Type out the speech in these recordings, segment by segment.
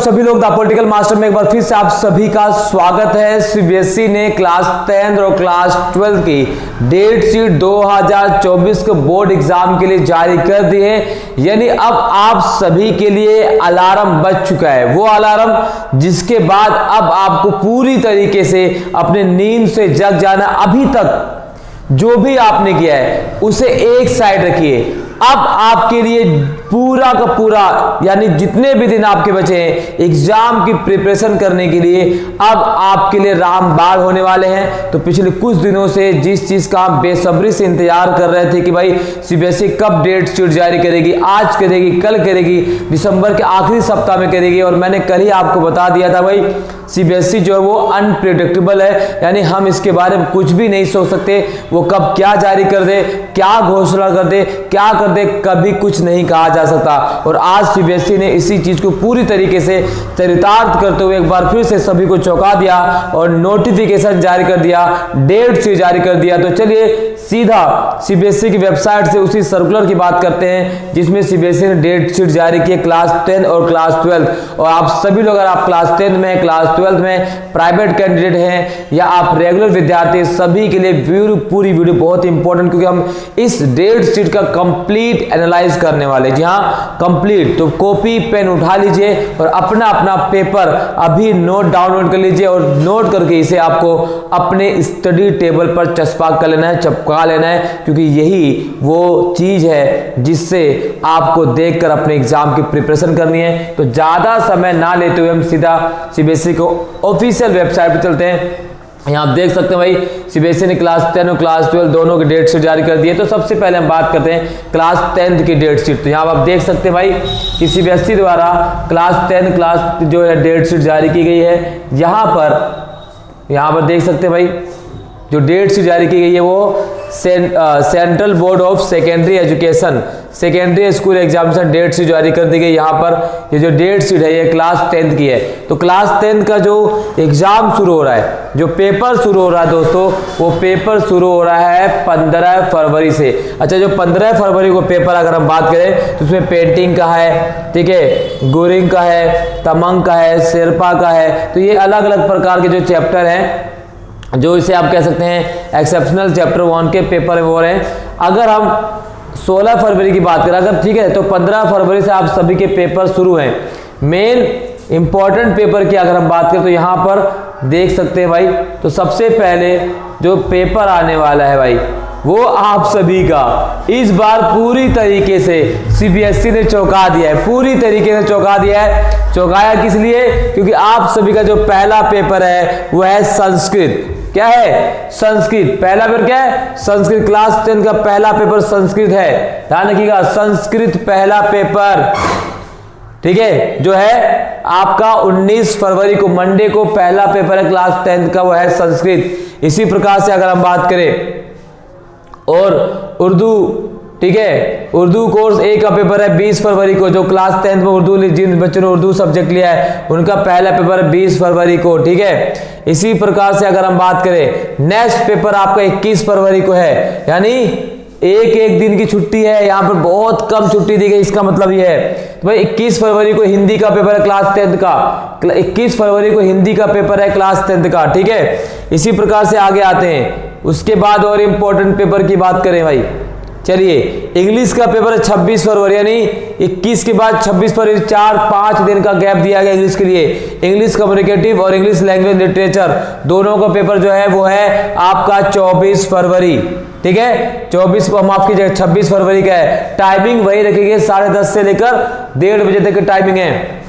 सभी लोग the political master में एक बार फिर से आप सभी का स्वागत है। सीबीएसई ने क्लास 10 और क्लास 12 की डेट शीट 2024 के बोर्ड एग्जाम के लिए जारी कर दी है। यानी अब आप सभी के लिए अलार्म बज चुका है, वो अलार्म जिसके बाद अब आपको पूरी तरीके से अपने नींद से जग जाना। अभी तक जो भी आपने किया है उसे एक साइड रखिए। अब आपके लिए पूरा का पूरा यानी जितने भी दिन आपके बचे हैं एग्जाम की प्रिपरेशन करने के लिए अब आपके लिए रामबाण होने वाले हैं। तो पिछले कुछ दिनों से जिस चीज का आप बेसब्री से इंतजार कर रहे थे कि भाई सीबीएसई कब डेट शीट जारी करेगी, आज करेगी, कल करेगी, दिसंबर के आखिरी सप्ताह में करेगी, और मैंने कल ही आपको बता दिया था भाई सीबीएसई जो है वो अनप्रिडिक्टेबल है, यानी हम इसके बारे में कुछ भी नहीं सोच सकते। वो कब क्या जारी कर दे, क्या घोषणा कर दे, क्या कर दे, कभी कुछ नहीं कहा जा सकता। और आज सीबीएसई ने इसी चीज को पूरी तरीके से चरितार्थ करते हुए एक बार फिर से सभी को चौंका दिया और नोटिफिकेशन जारी कर दिया, डेट शीट जारी कर दिया। तो चलिए सीधा सीबीएसई की वेबसाइट से उसी सर्कुलर की बात करते हैं जिसमें सीबीएसई ने डेट शीट जारी की क्लास 10 और क्लास 12। और आप सभी लोग अगर आप क्लास 10 में, क्लास 12 में प्राइवेट कैंडिडेट हैं या आप रेगुलर विद्यार्थी, सभी के लिए पूरी वीडियो बहुत इंपॉर्टेंट, क्योंकि हम इस डेट शीट का कंप्लीट एनालाइज करने वाले। जी हाँ, कंप्लीट। तो कॉपी पेन उठा लीजिए और अपना अपना पेपर अभी नोट डाउनलोड कर लीजिए और नोट करके इसे आपको अपने स्टडी टेबल पर चस्पा कर लेना है, चपका लेना है, क्योंकि यही वो चीज है जिससे आपको देखकर अपने एग्जाम की प्रिपरेशन करनी है। तो ज्यादा समय ना लेते हुए हम सीधा सीबीएसई को ऑफिशियल वेबसाइट पर चलते हैं। यहाँ आप देख सकते हैं भाई सीबीएसई ने क्लास 10 और क्लास 12 दोनों की डेट शीट जारी कर दी है। तो सबसे पहले हम बात करते हैं क्लास 10 की डेट शीट। तो यहाँ आप देख सकते हैं भाई कि सीबीएसई द्वारा क्लास 10 क्लास जो है डेट शीट जारी की गई है। यहाँ पर देख सकते हैं भाई जो डेट शीट जारी की गई है वो central board of secondary education secondary school examination date sheet जारी कर दी गई। यहाँ पर ये जो डेट शीट है ये क्लास 10 की है। तो क्लास 10 का जो एग्जाम शुरू हो रहा है, जो पेपर शुरू हो रहा है दोस्तों, वो पेपर शुरू हो रहा है 15 फरवरी से। अच्छा, जो 15 फरवरी को पेपर अगर हम बात करें तो उसमें पेंटिंग का है, ठीक है, गुरिंग का है, तमंग का है, शेरपा का है। तो ये अलग अलग प्रकार के जो चैप्टर हैं, जो इसे आप कह सकते हैं एक्सेप्शनल चैप्टर 1 के पेपर हो रहे हैं। अगर हम 16 फरवरी की बात करें, अगर ठीक है, तो 15 फरवरी से आप सभी के पेपर शुरू हैं। मेन इंपॉर्टेंट पेपर की अगर हम बात करें तो यहाँ पर देख सकते हैं भाई, तो सबसे पहले जो पेपर आने वाला है भाई वो आप सभी का इस बार पूरी तरीके से सीबीएसई ने चौंका दिया है, पूरी तरीके से चौंका दिया है। चौंकाया किस लिए? क्योंकि आप सभी का जो पहला पेपर है वो है संस्कृत। क्या है? संस्कृत। पहला पेपर क्या है? संस्कृत। क्लास 10 का पहला पेपर संस्कृत है, ध्यान रखिएगा, संस्कृत पहला पेपर, ठीक है, जो है आपका 19 फरवरी को मंडे को पहला पेपर है क्लास 10 का, वो है संस्कृत। इसी प्रकार से अगर हम बात करें और उर्दू, ठीक है, उर्दू कोर्स ए का पेपर है 20 फरवरी को। जो क्लास 10 में उर्दू जिन बच्चों ने उर्दू सब्जेक्ट लिया है उनका पहला पेपर है 20 फरवरी को, ठीक है। इसी प्रकार से अगर हम बात करें नेक्स्ट पेपर आपका 21 फरवरी को है, यानी एक दिन की छुट्टी है, यहाँ पर बहुत कम छुट्टी दी गई। इसका मतलब ये है तो भाई 21 फरवरी को हिंदी का पेपर है क्लास 10 का, 21 फरवरी को हिंदी का पेपर है क्लास 10 का, ठीक है। इसी प्रकार से आगे आते हैं। उसके बाद और इंपॉर्टेंट पेपर की बात करें भाई, चलिए इंग्लिश का पेपर है 26 फरवरी, यानी 21 के बाद 26 फरवरी, 4-5 दिन का गैप दिया गया इंग्लिश के लिए। इंग्लिश कम्युनिकेटिव और इंग्लिश लैंग्वेज लिटरेचर दोनों का पेपर जो है वो है आपका 24 फरवरी, ठीक है, 24 को माफ कीजिएगा 26 फरवरी का है। टाइमिंग वही रखेंगे, 10:30 से लेकर 1:30 बजे तक की टाइमिंग है।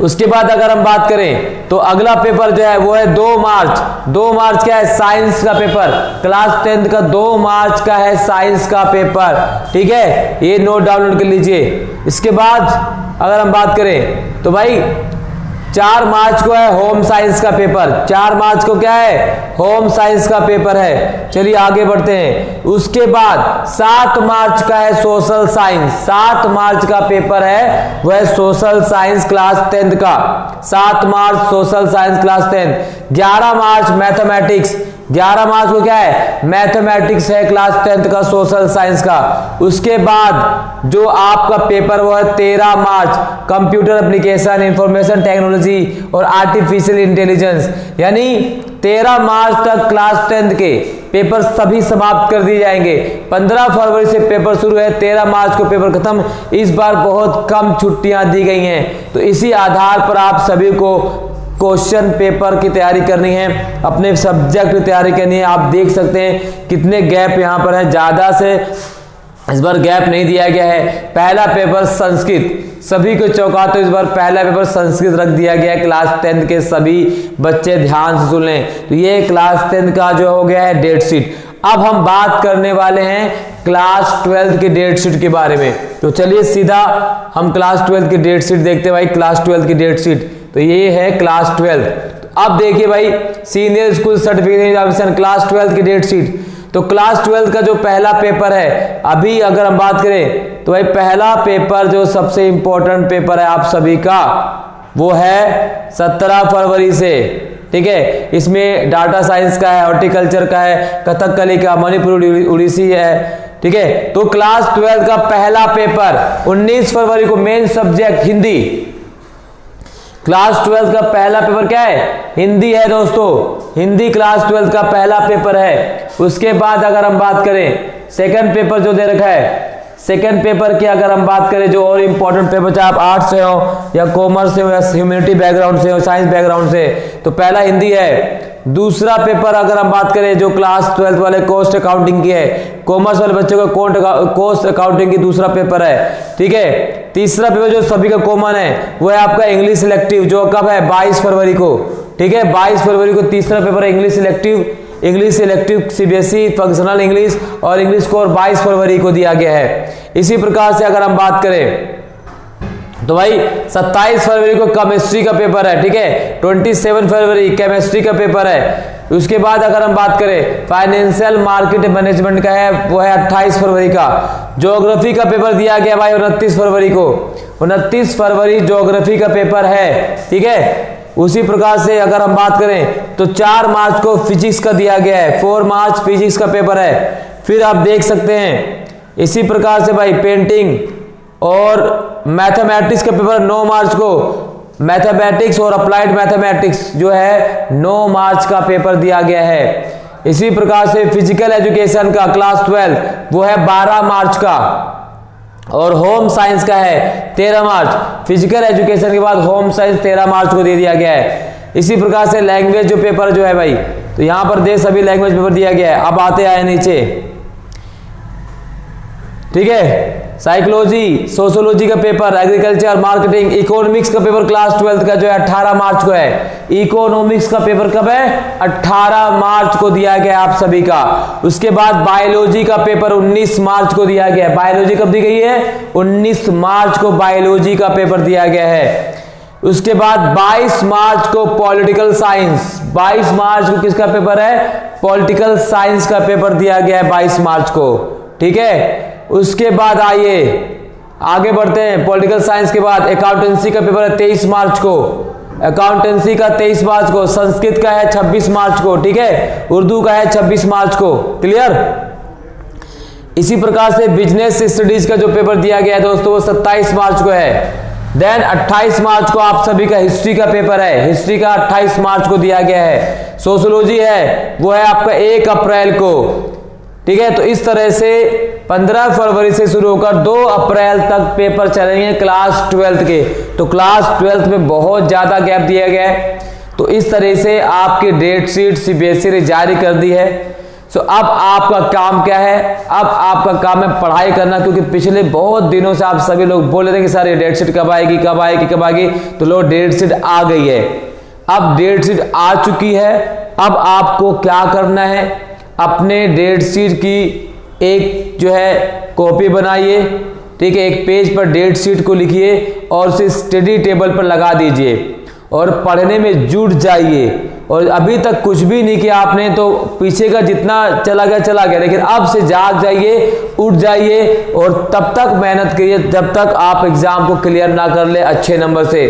उसके बाद अगर हम बात करें तो अगला पेपर जो है वो है 2 मार्च। 2 मार्च क्या है? साइंस का पेपर, क्लास 10 का 2 मार्च का है साइंस का पेपर, ठीक है, ये नोट डाउनलोड कर लीजिए। इसके बाद अगर हम बात करें तो भाई 4 मार्च को है होम साइंस का पेपर। 4 मार्च को क्या है? होम साइंस का पेपर है। चलिए आगे बढ़ते हैं। उसके बाद 7 मार्च का है सोशल साइंस। 7 मार्च का पेपर है वह सोशल साइंस क्लास 10 का, 7 मार्च सोशल साइंस क्लास 10। 11 मार्च मैथमेटिक्स। 11 मार्च को क्या है, मैथमेटिक्स है क्लास 10th का, सोशल साइंस का। उसके बाद जो आपका पेपर वो है 13 मार्च, कंप्यूटर एप्लीकेशन, इंफॉर्मेशन टेक्नोलॉजी और आर्टिफिशियल इंटेलिजेंस। यानी 13 मार्च तक क्लास 10th के पेपर सभी समाप्त कर दिए जाएंगे। 15 फरवरी से पेपर शुरू है, 13 मार्च को पेपर खत्म। इस बार बहुत कम छुट्टियां दी गई हैं, तो इसी आधार पर आप सभी को क्वेश्चन पेपर की तैयारी करनी है, अपने सब्जेक्ट की तैयारी करनी है। आप देख सकते हैं कितने गैप यहाँ पर है, ज्यादा से इस बार गैप नहीं दिया गया है। पहला पेपर संस्कृत, सभी को चौंका, तो इस बार पहला पेपर संस्कृत रख दिया गया है। क्लास 10th के सभी बच्चे ध्यान से सुन लें। तो ये क्लास 10th का जो हो गया है डेट शीट। अब हम बात करने वाले हैं क्लास 12th की डेट शीट के बारे में। तो चलिए सीधा हम क्लास 12th की डेट शीट देखते हैं भाई। क्लास 12th की डेट शीट, तो ये है क्लास 12। तो अब देखिए भाई, senior school certificate examination class 12th की डेट शीट। तो क्लास 12th का जो पहला पेपर है, अभी अगर हम बात करें तो भाई पहला पेपर जो सबसे इंपॉर्टेंट पेपर है आप सभी का, वो है 17 फरवरी से। ठीक है, इसमें डाटा साइंस का है, हॉर्टिकल्चर का है, कथकली का, मणिपुरी उड़ीसी है। ठीक है, तो क्लास 12 का पहला पेपर 19 फरवरी को, मेन सब्जेक्ट हिंदी। क्लास 12 का पहला पेपर क्या है, हिंदी है दोस्तों। हिंदी क्लास 12 का पहला पेपर है। उसके बाद अगर हम बात करें सेकंड पेपर जो दे रखा है, सेकंड पेपर की अगर हम बात करें जो और इंपॉर्टेंट पेपर, चाहे आप आर्ट्स से हो या कॉमर्स से हो या ह्यूमैनिटी बैकग्राउंड से हो, साइंस बैकग्राउंड से, तो पहला हिंदी है। दूसरा पेपर अगर हम बात करें जो क्लास 12 वाले कॉस्ट अकाउंटिंग की है, कॉमर्स वाले बच्चों का कॉस्ट अकाउंटिंग की दूसरा पेपर है। ठीक है, तीसरा पेपर जो सभी का कॉमन है वो है आपका इंग्लिश सिलेक्टिव, जो कब है 22 फरवरी को। ठीक है, 22 फरवरी को तीसरा पेपर है English selective. English selective CBSE functional English और इंग्लिश कोर 22 फरवरी को दिया गया है। इसी प्रकार से अगर हम बात करें तो भाई 27 फरवरी को केमिस्ट्री का पेपर है। ठीक है, 27 फरवरी केमिस्ट्री का पेपर है। उसके बाद अगर हम बात करें फाइनेंशियल मार्केट मैनेजमेंट का है, वो है 28 फरवरी का। ज्योग्राफी का पेपर दिया गया भाई 29 फरवरी को। 29 फरवरी ज्योग्राफी का पेपर है। ठीक है, उसी प्रकार से अगर हम बात करें तो 4 मार्च को फिजिक्स का दिया गया है, 4 मार्च फिजिक्स का पेपर है। फिर आप देख सकते हैं इसी प्रकार से भाई पेंटिंग और मैथमेटिक्स का पेपर 9 मार्च को। मैथमेटिक्स और अप्लाइड मैथमेटिक्स जो है 9 मार्च का पेपर दिया गया है। इसी प्रकार से फिजिकल एजुकेशन का क्लास 12 वो है 12 मार्च का, और होम साइंस का है 13 मार्च। फिजिकल एजुकेशन के बाद होम साइंस 13 मार्च को दे दिया गया है। इसी प्रकार से लैंग्वेज जो पेपर जो है भाई, तो यहां पर दे सभी लैंग्वेज पेपर दिया गया है। अब आते आए नीचे, ठीक है, साइकोलॉजी, सोशियोलॉजी का पेपर, एग्रीकल्चर, मार्केटिंग, इकोनॉमिक्स का पेपर क्लास 12 का जो है 18 मार्च को है। इकोनॉमिक्स का पेपर कब है, 18 मार्च को दिया गया आप सभी का। उसके बाद बायोलॉजी का पेपर 19 मार्च को दिया गया है। बायोलॉजी कब दी गई है, 19 मार्च को बायोलॉजी का पेपर दिया गया है। उसके बाद 22 मार्च को पॉलिटिकल साइंस, 22 मार्च को किसका पेपर है, पॉलिटिकल साइंस का पेपर दिया गया है 22 मार्च को। ठीक है, उसके बाद आइए आगे बढ़ते हैं। पॉलिटिकल साइंस के बाद अकाउंटेंसी का पेपर है 23 मार्च को। अकाउंटेंसी का 23 मार्च को। संस्कृत का है 26 मार्च को। ठीक है, उर्दू का है 26 मार्च को। क्लियर। इसी प्रकार से बिजनेस स्टडीज का जो पेपर दिया गया है दोस्तों वो 27 मार्च को है। देन 28 मार्च को आप सभी का हिस्ट्री का पेपर है। हिस्ट्री का 28 मार्च को दिया गया है। सोशियोलॉजी है वो है आपका 1 अप्रैल को। ठीक है, तो इस तरह से 15 फरवरी से शुरू होकर 2 अप्रैल तक पेपर चलेंगे क्लास 12 के। तो क्लास 12 में बहुत ज्यादा गैप दिया गया है। तो इस तरह से आपकी डेट शीट सीबीएसई ने जारी कर दी है। सो अब आपका काम क्या है, अब आपका काम है पढ़ाई करना, क्योंकि पिछले बहुत दिनों से आप सभी लोग बोल रहे थे कि सर ये डेट शीट कब आएगी कब आएगी कब आएगी। तो लो डेट शीट आ गई है। अब डेट शीट आ चुकी है। अब आपको क्या करना है, अपने डेट शीट की एक जो है कॉपी बनाइए। ठीक है, एक पेज पर डेट शीट को लिखिए और उसे स्टडी टेबल पर लगा दीजिए और पढ़ने में जुट जाइए। और अभी तक कुछ भी नहीं किया आपने तो पीछे का जितना चला गया, लेकिन अब से जाग जाइए, उठ जाइए और तब तक मेहनत करिए जब तक आप एग्जाम को क्लियर ना कर ले अच्छे नंबर से।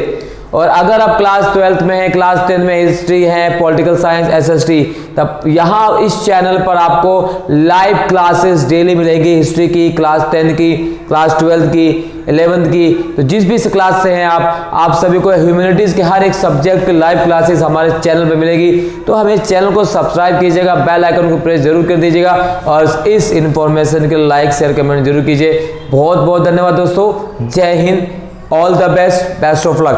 और अगर आप क्लास 12th में है, क्लास 10 में हिस्ट्री है, पॉलिटिकल साइंस, एसएसटी, तब यहाँ इस चैनल पर आपको लाइव क्लासेस डेली मिलेगी। हिस्ट्री की, क्लास 10 की, क्लास 12 की, 11th की, तो जिस भी क्लास से हैं आप सभी को ह्यूमैनिटीज के हर एक सब्जेक्ट की लाइव क्लासेस हमारे चैनल पर मिलेगी। तो हमें चैनल को सब्सक्राइब कीजिएगा, बेल आइकन को प्रेस जरूर कर दीजिएगा और इस इंफॉर्मेशन के लाइक शेयर कमेंट जरूर कीजिए। बहुत बहुत धन्यवाद दोस्तों। जय Hind, all the best, best of luck.